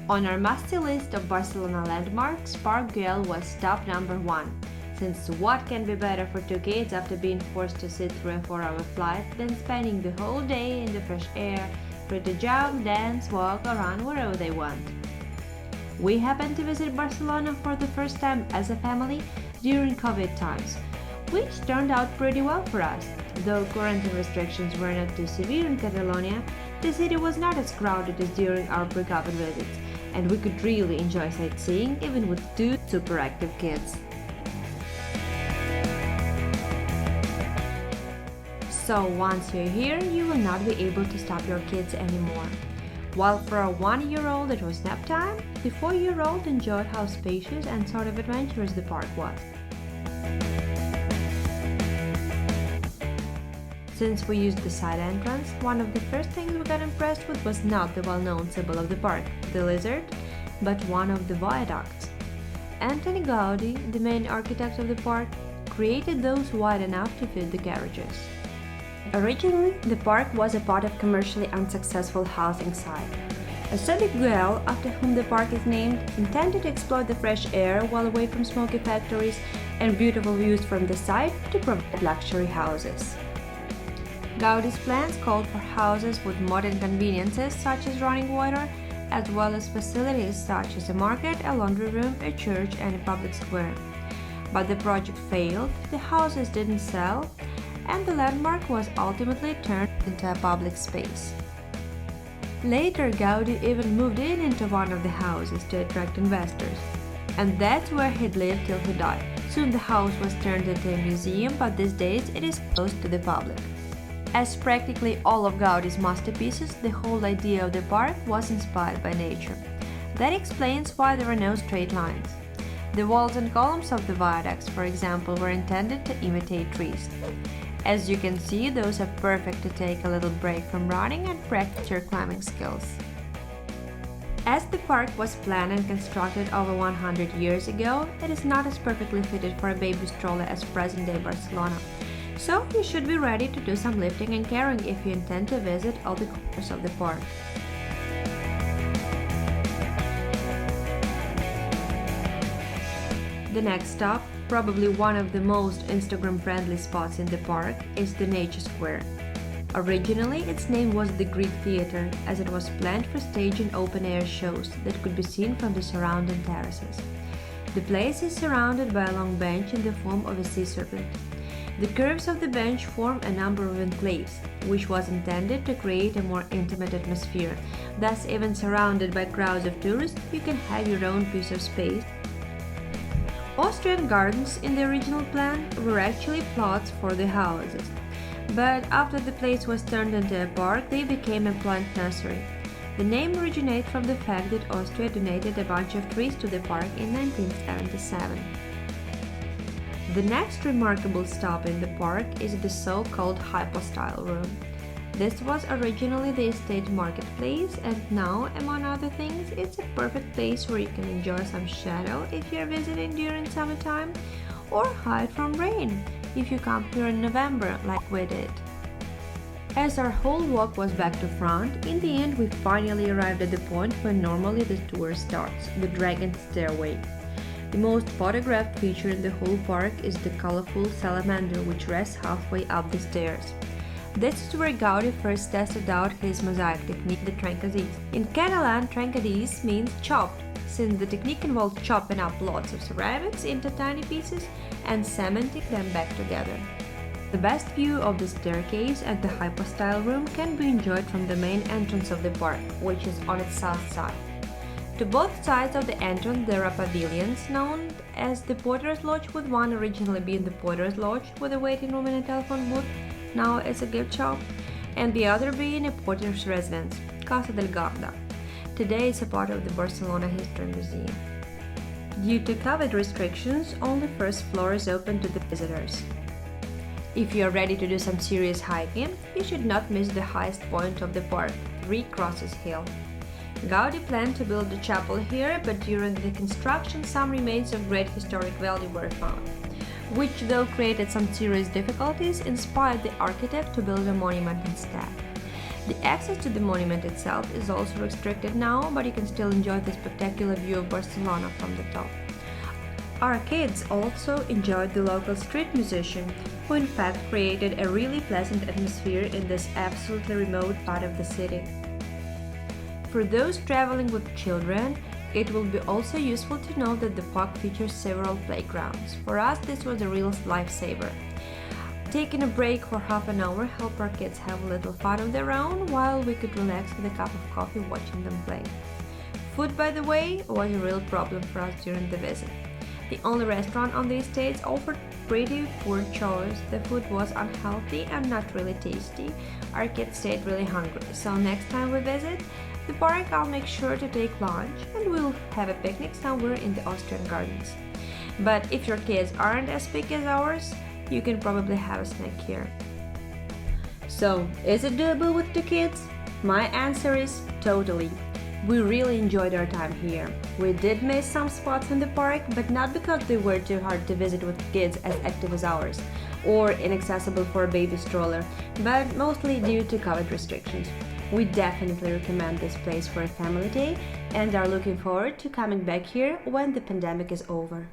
On our must-see list of Barcelona landmarks, Park Guell was top number 1, since what can be better for two kids after being forced to sit through a 4-hour flight than spending the whole day in the fresh air, free to jump, dance, walk, or run wherever they want. We happened to visit Barcelona for the first time as a family during COVID times, which turned out pretty well for us. Though quarantine restrictions were not too severe in Catalonia, the city was not as crowded as during our pre-COVID visits, and we could really enjoy sightseeing even with two super active kids. So once you're here, you will not be able to stop your kids anymore. While for a 1-year-old it was nap time, the 4-year-old enjoyed how spacious and sort of adventurous the park was. Since we used the side entrance, one of the first things we got impressed with was not the well-known symbol of the park, the lizard, but one of the viaducts. Antoni Gaudi, the main architect of the park, created those wide enough to fit the carriages. Originally, the park was a part of commercially unsuccessful housing site. Antoni Gaudi, after whom the park is named, intended to exploit the fresh air while away from smoky factories and beautiful views from the site to provide luxury houses. Gaudi's plans called for houses with modern conveniences such as running water, as well as facilities such as a market, a laundry room, a church, and a public square. But the project failed, the houses didn't sell, and the landmark was ultimately turned into a public space. Later, Gaudi even moved into one of the houses to attract investors, and that's where he'd lived till he died. Soon the house was turned into a museum, but these days it is closed to the public. As practically all of Gaudi's masterpieces, the whole idea of the park was inspired by nature. That explains why there are no straight lines. The walls and columns of the viaducts, for example, were intended to imitate trees. As you can see, those are perfect to take a little break from running and practice your climbing skills. As the park was planned and constructed over 100 years ago, it is not as perfectly fitted for a baby stroller as present-day Barcelona. So you should be ready to do some lifting and carrying if you intend to visit all the corners of the park. The next stop, probably one of the most Instagram-friendly spots in the park, is the Nature Square. Originally, its name was the Greek Theatre, as it was planned for staging open-air shows that could be seen from the surrounding terraces. The place is surrounded by a long bench in the form of a sea serpent. The curves of the bench form a number of enclaves, which was intended to create a more intimate atmosphere. Thus, even surrounded by crowds of tourists, you can have your own piece of space. Austrian gardens in the original plan were actually plots for the houses, but after the place was turned into a park, they became a plant nursery. The name originates from the fact that Austria donated a bunch of trees to the park in 1977. The next remarkable stop in the park is the so-called hypostyle room. This was originally the estate marketplace, and now, among other things, it's a perfect place where you can enjoy some shadow if you're visiting during summertime, or hide from rain if you come here in November like we did. As our whole walk was back to front, in the end we finally arrived at the point where normally the tour starts, the Dragon Stairway. The most photographed feature in the whole park is the colorful salamander which rests halfway up the stairs. This is where Gaudi first tested out his mosaic technique, the trencadís. In Catalan, trencadís means chopped, since the technique involved chopping up lots of ceramics into tiny pieces and cementing them back together. The best view of the staircase at the hypostyle room can be enjoyed from the main entrance of the park, which is on its south side. To both sides of the entrance there are pavilions known as the Porter's Lodge, with one originally being the Porter's Lodge with a waiting room and a telephone booth, now as a gift shop, and the other being a porter's residence, Casa del Guarda. Today it's a part of the Barcelona History Museum. Due to COVID restrictions, only first floor is open to the visitors. If you are ready to do some serious hiking, you should not miss the highest point of the park, 3 Crosses Hill. Gaudi planned to build a chapel here, but during the construction some remains of great historic value were found, which, though created some serious difficulties, inspired the architect to build a monument instead. The access to the monument itself is also restricted now, but you can still enjoy the spectacular view of Barcelona from the top. Our kids also enjoyed the local street musician, who in fact created a really pleasant atmosphere in this absolutely remote part of the city. For those traveling with children, it will be also useful to know that the park features several playgrounds. For us, this was a real lifesaver. Taking a break for half an hour helped our kids have a little fun of their own, while we could relax with a cup of coffee watching them play. Food, by the way, was a real problem for us during the visit. The only restaurant on the estates offered pretty poor choice. The food was unhealthy and not really tasty. Our kids stayed really hungry, so next time we visit the park, I'll make sure to take lunch and we'll have a picnic somewhere in the Austrian gardens. But if your kids aren't as big as ours, you can probably have a snack here. So, is it doable with the kids? My answer is totally. We really enjoyed our time here. We did miss some spots in the park, but not because they were too hard to visit with kids as active as ours, or inaccessible for a baby stroller, but mostly due to COVID restrictions. We definitely recommend this place for a family day and are looking forward to coming back here when the pandemic is over.